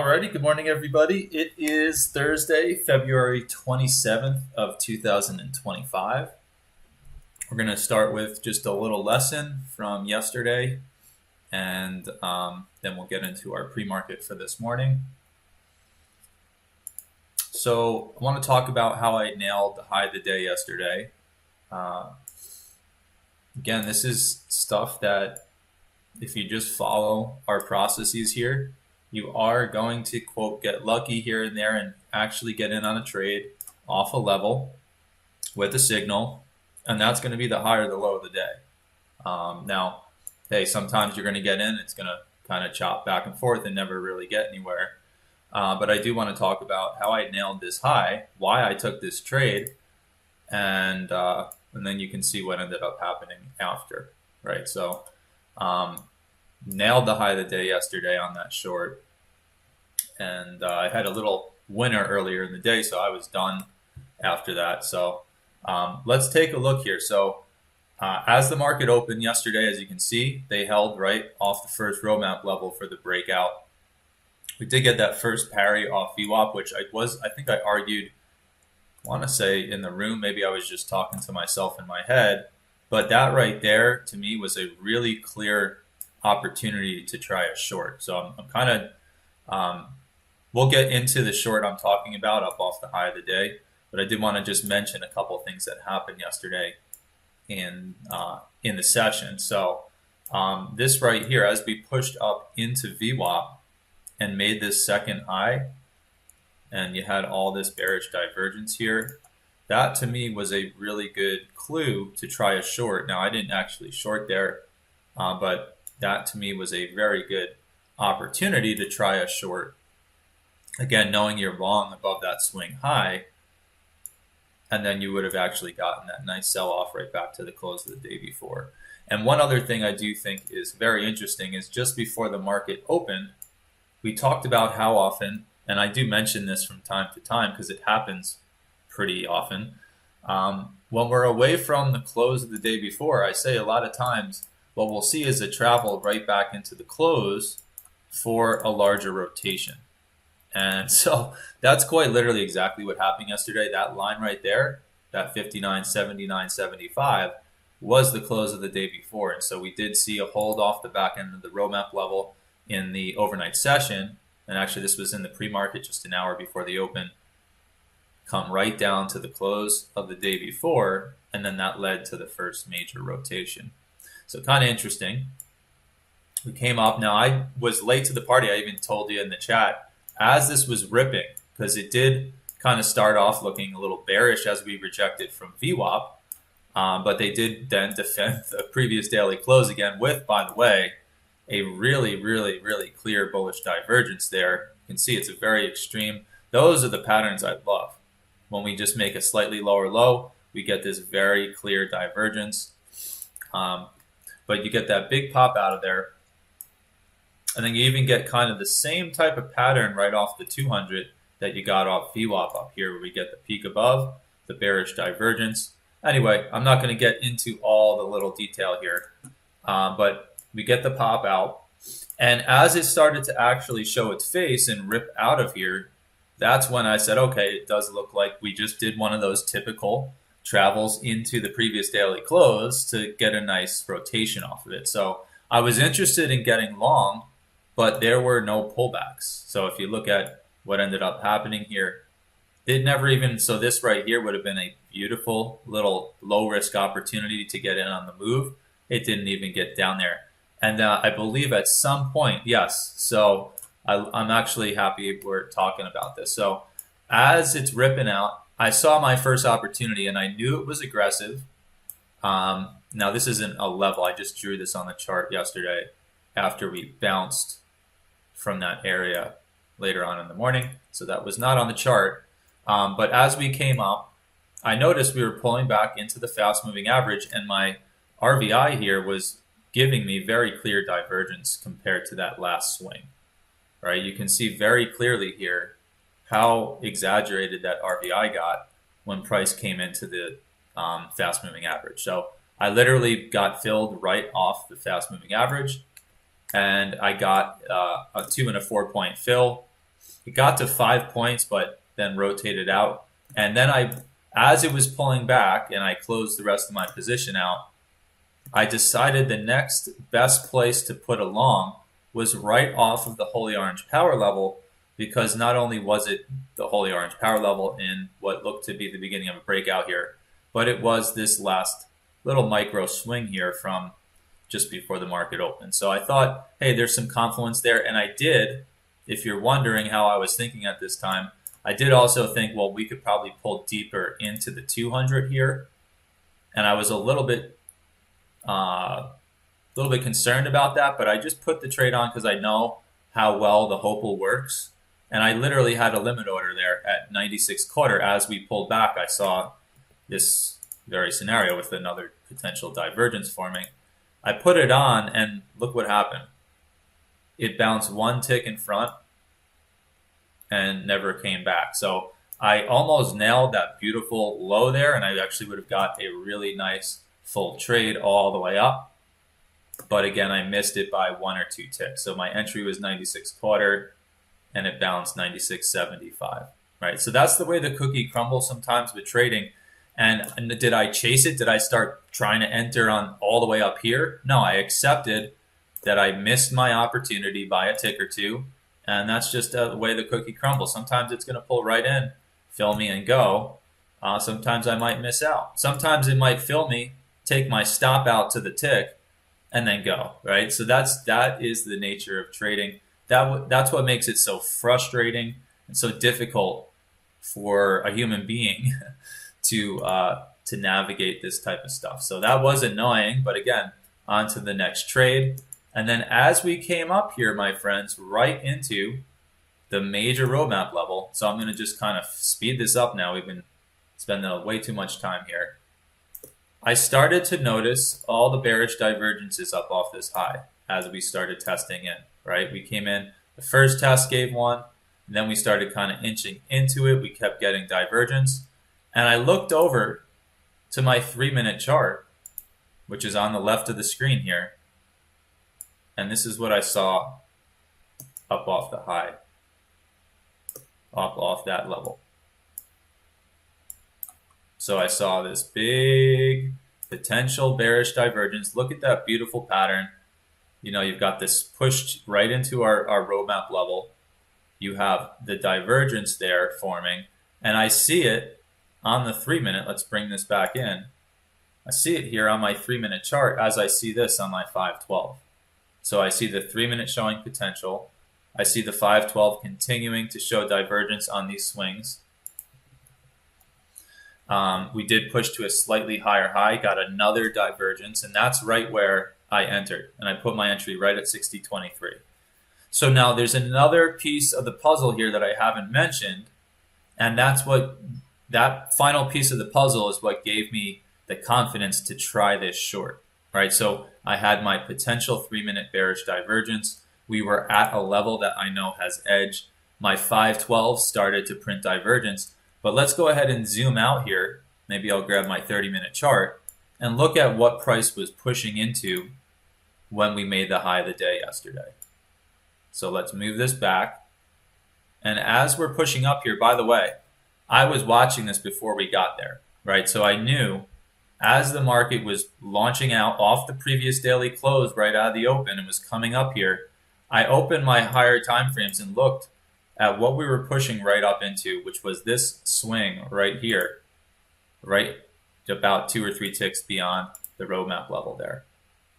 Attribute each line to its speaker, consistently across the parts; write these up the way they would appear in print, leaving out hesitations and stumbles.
Speaker 1: Alrighty, good morning, everybody. It is Thursday, February 27th of 2025. We're going to start with just a little lesson from yesterday, and then we'll get into our pre-market for this morning. So I want to talk about how I nailed the high of the day yesterday. Again, this is stuff that if you just follow our processes here, you are going to, quote, get lucky here and there and actually get in on a trade off a level with a signal, and that's going to be the high or the low of the day. Now, hey, sometimes you're going to get in, it's going to kind of chop back and forth and never really get anywhere. But I do want to talk about how I nailed this high, why I took this trade, and then you can see what ended up happening after, right? So, nailed the high of the day yesterday on that short, and I had a little winner earlier in the day, so I was done after that. So let's take a look here. So as the market opened yesterday, as you can see, they held right off the first roadmap level for the breakout. We did get that first parry off VWAP, which I think I argued, I want to say in the room, maybe I was just talking to myself in my head, but that right there to me was a really clear opportunity to try a short. So I'm kind of, we'll get into the short I'm talking about up off the high of the day, but I did want to just mention a couple of things that happened yesterday in the session. So this right here, as we pushed up into VWAP and made this second high, and you had all this bearish divergence here, that to me was a really good clue to try a short. Now I didn't actually short there, but that to me was a very good opportunity to try a short. Again, knowing you're long above that swing high, and then you would have actually gotten that nice sell-off right back to the close of the day before. And one other thing I do think is very interesting is just before the market opened, we talked about how often, and I do mention this from time to time because it happens pretty often, when we're away from the close of the day before, I say a lot of times, what we'll see is a travel right back into the close for a larger rotation. And so that's quite literally exactly what happened yesterday. That line right there, that 59.7975, was the close of the day before. And so we did see a hold off the back end of the roadmap level in the overnight session. And actually this was in the pre-market just an hour before the open, come right down to the close of the day before. And then that led to the first major rotation. So kind of interesting. We came up. Now, I was late to the party. I even told you in the chat, as this was ripping, because it did kind of start off looking a little bearish as we rejected from VWAP, but they did then defend the previous daily close again with, by the way, a really, really, really clear bullish divergence there. You can see it's a very extreme. Those are the patterns I love. When we just make a slightly lower low, we get this very clear divergence. But you get that big pop out of there. And then you even get kind of the same type of pattern right off the 200 that you got off VWAP up here, where we get the peak above, the bearish divergence. Anyway, I'm not going to get into all the little detail here, but we get the pop out. And as it started to actually show its face and rip out of here, that's when I said, okay, it does look like we just did one of those typical travels into the previous daily close to get a nice rotation off of it. So I was interested in getting long, but there were no pullbacks. So if you look at what ended up happening here, it never even, so this right here would have been a beautiful little low risk opportunity to get in on the move. It didn't even get down there. And I believe at some point, yes. So I'm actually happy we're talking about this. So as it's ripping out, I saw my first opportunity and I knew it was aggressive. Now this isn't a level. I just drew this on the chart yesterday after we bounced from that area later on in the morning. So that was not on the chart. But as we came up, I noticed we were pulling back into the fast moving average, and my RVI here was giving me very clear divergence compared to that last swing, right? You can see very clearly here how exaggerated that RVI got when price came into the fast moving average. So I literally got filled right off the fast moving average, and I got a 2 and a 4 point fill. It got to 5 points, but then rotated out. And then as it was pulling back and I closed the rest of my position out, I decided the next best place to put a long was right off of the Holy Orange power level, because not only was it the Holy Orange power level in what looked to be the beginning of a breakout here, but it was this last little micro swing here from just before the market opened. So I thought, hey, there's some confluence there. And I did, if you're wondering how I was thinking at this time, I did also think, well, we could probably pull deeper into the 200 here. And I was a little bit concerned about that, but I just put the trade on because I know how well the Hopal works. And I literally had a limit order there at 96.25. As we pulled back, I saw this very scenario with another potential divergence forming. I put it on, and look what happened. It bounced one tick in front and never came back. So I almost nailed that beautiful low there, and I actually would have got a really nice full trade all the way up. But again, I missed it by 1 or 2 ticks. So my entry was 96.25, and it bounced 96.75. Right? So that's the way the cookie crumbles sometimes with trading. And did I chase it? Did I start trying to enter on all the way up here? No, I accepted that I missed my opportunity by a tick or two. And that's just the way the cookie crumbles. Sometimes it's going to pull right in, fill me, and go. Sometimes I might miss out. Sometimes it might fill me, take my stop out to the tick, and then go, right? So that is the nature of trading. That's what makes it so frustrating and so difficult for a human being to navigate this type of stuff. So that was annoying, but again, on to the next trade. And then as we came up here, my friends, right into the major roadmap level. So I'm going to just kind of speed this up now. We've been spending way too much time here. I started to notice all the bearish divergences up off this high as we started testing in, right? We came in, the first test gave one, and then we started kind of inching into it. We kept getting divergence. And I looked over to my 3-minute chart, which is on the left of the screen here. And this is what I saw up off the high, up off that level. So I saw this big potential bearish divergence. Look at that beautiful pattern. You know, you've got this pushed right into our roadmap level. You have the divergence there forming, and I see it on the 3-minute. Let's bring this back in. I see it here on my 3-minute chart as I see this on my 512. So I see the 3-minute showing potential. I see the 512 continuing to show divergence on these swings. We did push to a slightly higher high, got another divergence, and that's right where I entered. And I put my entry right at 60.23. So now there's another piece of the puzzle here that I haven't mentioned, and that final piece of the puzzle is what gave me the confidence to try this short, right? So I had my potential 3-minute bearish divergence. We were at a level that I know has edge. My 512 started to print divergence, but let's go ahead and zoom out here. Maybe I'll grab my 30-minute chart and look at what price was pushing into when we made the high of the day yesterday. So let's move this back. And as we're pushing up here, by the way, I was watching this before we got there, right? So I knew as the market was launching out off the previous daily close right out of the open and was coming up here, I opened my higher time frames and looked at what we were pushing right up into, which was this swing right here, right about 2 or 3 ticks beyond the roadmap level there.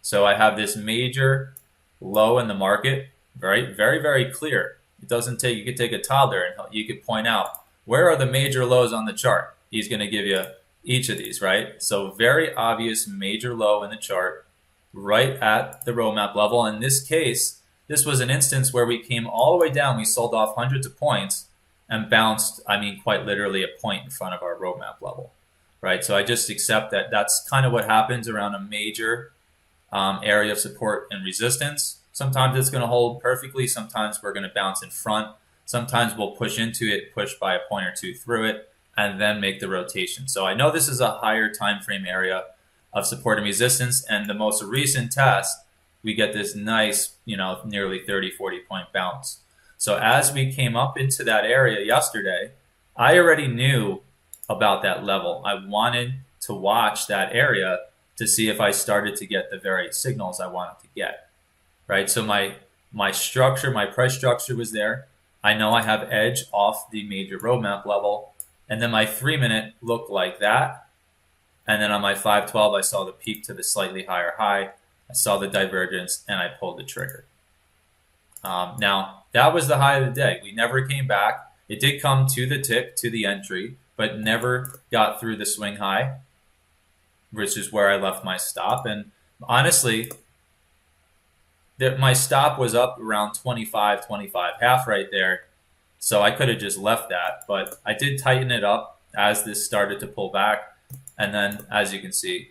Speaker 1: So I have this major low in the market, right? Very, very clear. It doesn't take, you could take a toddler and you could point out, where are the major lows on the chart? He's going to give you each of these, right? So very obvious major low in the chart right at the roadmap level. In this case, this was an instance where we came all the way down. We sold off hundreds of points and bounced, I mean, quite literally a point in front of our roadmap level, right? So I just accept that that's kind of what happens around a major area of support and resistance. Sometimes it's going to hold perfectly. Sometimes we're going to bounce in front. Sometimes we'll push into it, push by a point or two through it, and then make the rotation. So I know this is a higher time frame area of support and resistance, and the most recent test, we get this nice, you know, nearly 30, 40 point bounce. So as we came up into that area yesterday, I already knew about that level. I wanted to watch that area to see if I started to get the very signals I wanted to get, right? So my structure, my price structure was there. I know I have edge off the major roadmap level, and then my 3-minute looked like that. And then on my 512, I saw the peak to the slightly higher high. I saw the divergence, and I pulled the trigger. Now, that was the high of the day. We never came back. It did come to the tick, to the entry, but never got through the swing high, which is where I left my stop. And honestly, my stop was up around 25, 25 half right there. So I could have just left that, but I did tighten it up as this started to pull back. And then, as you can see,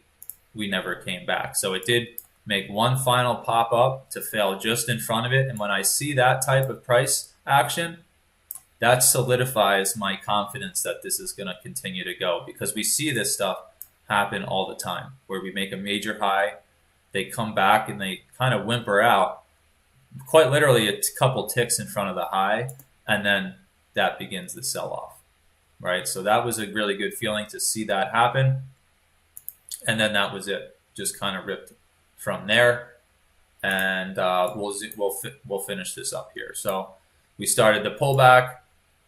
Speaker 1: we never came back. So it did make one final pop up to fail just in front of it. And when I see that type of price action, that solidifies my confidence that this is going to continue to go, because we see this stuff happen all the time where we make a major high, they come back and they kind of whimper out, quite literally a couple ticks in front of the high, and then that begins the sell-off, right? So that was a really good feeling to see that happen. And then that was it, just kind of ripped from there. And we'll finish this up here. So we started the pullback.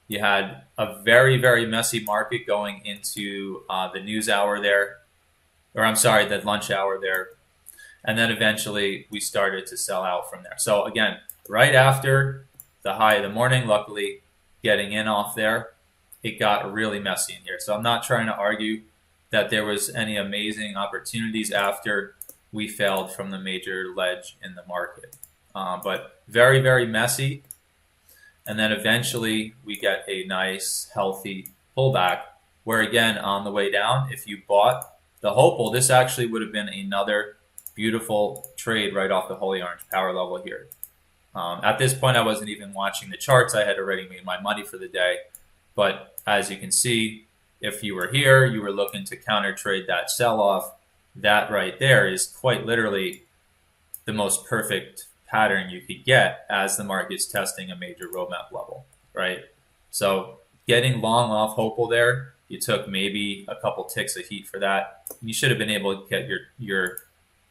Speaker 1: You had a very, very messy market going into the news hour there, or I'm sorry, the lunch hour there. And then eventually we started to sell out from there. So again, right after the high of the morning, luckily getting in off there, it got really messy in here. So I'm not trying to argue that there was any amazing opportunities after we failed from the major ledge in the market. But very, very messy. And then eventually we get a nice, healthy pullback where, again, on the way down, if you bought the Hopal, this actually would have been another beautiful trade right off the Holy Orange power level here. At this point, I wasn't even watching the charts. I had already made my money for the day. But as you can see, if you were here, you were looking to counter trade that sell-off. That right there is quite literally the most perfect pattern you could get as the market's testing a major roadmap level, right? So getting long off Hopal there, you took maybe a couple ticks of heat for that. You should have been able to get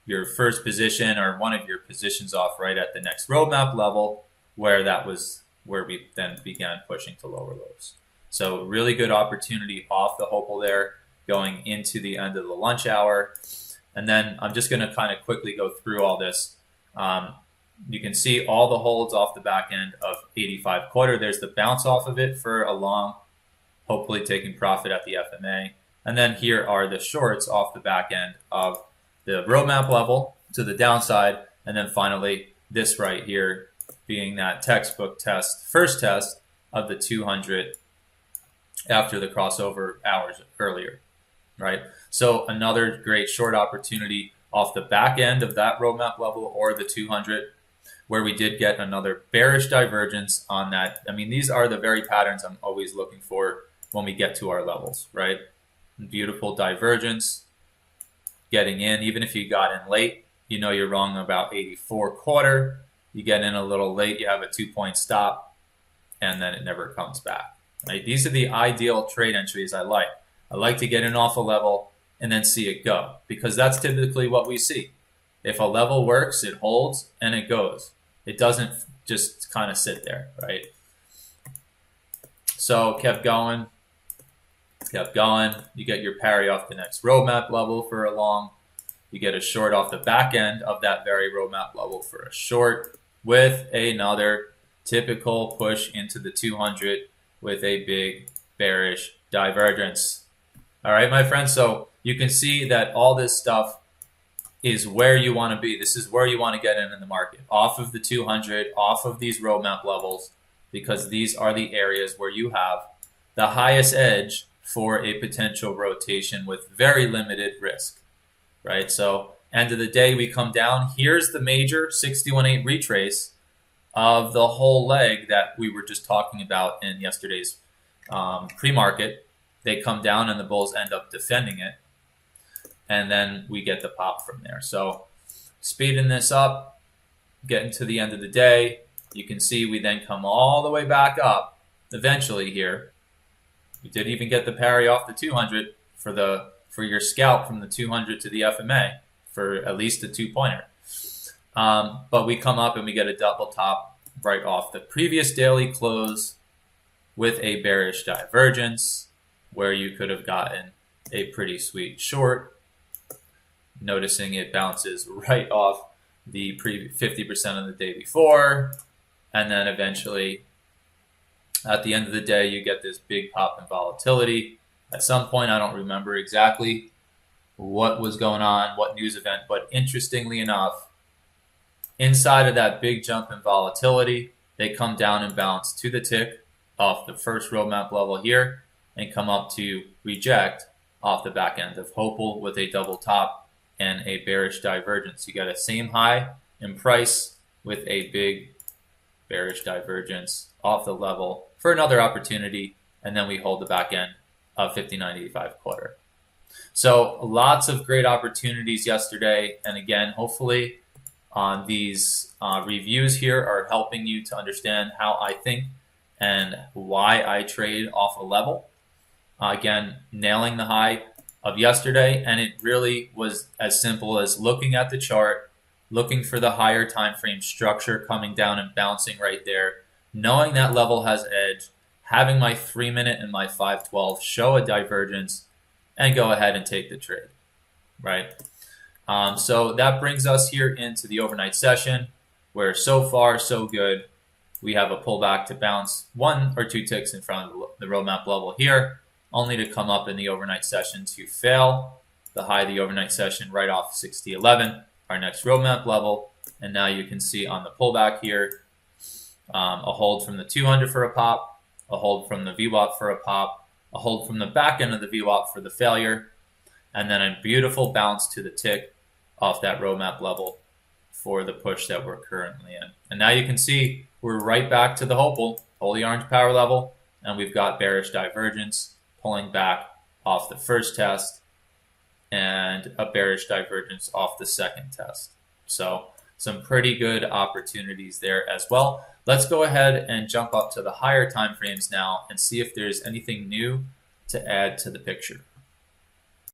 Speaker 1: your first position or one of your positions off right at the next roadmap level, where that was where we then began pushing to lower lows. So really good opportunity off the Hopal there going into the end of the lunch hour. And then I'm just going to kind of quickly go through all this. You can see all the holds off the back end of 85 quarter. There's the bounce off of it for a long, hopefully taking profit at the FMA. And then here are the shorts off the back end of the roadmap level to the downside. And then finally, this right here being that textbook test, first test of the 200 after the crossover hours earlier, right? So another great short opportunity off the back end of that roadmap level or the 200, where we did get another bearish divergence on that. I mean, these are the very patterns I'm always looking for when we get to our levels, right? Beautiful divergence, getting in. Even if you got in late, you know you're wrong about 84 quarter. You get in a little late, you have a 2-point stop, and then it never comes back, right? These are the ideal trade entries I like. I like to get in off a level and then see it go, because that's typically what we see. If a level works, it holds and it goes. It doesn't just kind of sit there, right? So kept going. You get your parry off the next roadmap level for a long. You get a short off the back end of that very roadmap level for a short, with another typical push into the 200 with a big bearish divergence. All right, my friends. So you can see that all this stuff is where you want to be. This is where you want to get in the market, off of the 200, off of these roadmap levels, because these are the areas where you have the highest edge for a potential rotation with very limited risk, right? So end of the day, we come down. Here's the major 61.8 retrace of the whole leg that we were just talking about in yesterday's pre-market. They come down and the bulls end up defending it. And then we get the pop from there. So speeding this up, getting to the end of the day, you can see we then come all the way back up eventually here. We did even get the parry off the 200 for your scalp from the 200 to the FMA for at least a 2-pointer. But we come up and we get a double top right off the previous daily close with a bearish divergence where you could have gotten a pretty sweet short. Noticing it bounces right off the 50% of the day before, and then eventually at the end of the day you get this big pop in volatility. At some point, I don't remember exactly what was going on, what news event, but interestingly enough, inside of that big jump in volatility, they come down and bounce to the tick off the first roadmap level here and come up to reject off the back end of Hopal with a double top and a bearish divergence. You got a same high in price with a big bearish divergence off the level for another opportunity, and then we hold the back end of 59.85 quarter. So lots of great opportunities yesterday, and again, hopefully these reviews here are helping you to understand how I think and why I trade off a level. Again, nailing the high of yesterday, and it really was as simple as looking at the chart, looking for the higher time frame structure coming down and bouncing right there, knowing that level has edge, having my 3-minute and my 512 show a divergence, and go ahead and take the trade, right? So that brings us here into the overnight session, where so far so good. We have a pullback to bounce 1 or 2 ticks in front of the roadmap level here, only to come up in the overnight session to fail the high of the overnight session right off 60.11, our next roadmap level. And now you can see on the pullback here, a hold from the 200 for a pop, a hold from the VWAP for a pop, a hold from the back end of the VWAP for the failure, and then a beautiful bounce to the tick off that roadmap level for the push that we're currently in. And now you can see we're right back to the Hopal, holy orange power level, and we've got bearish divergence pulling back off the first test and a bearish divergence off the second test. So some pretty good opportunities there as well. Let's go ahead and jump up to the higher time frames now and see if there's anything new to add to the picture.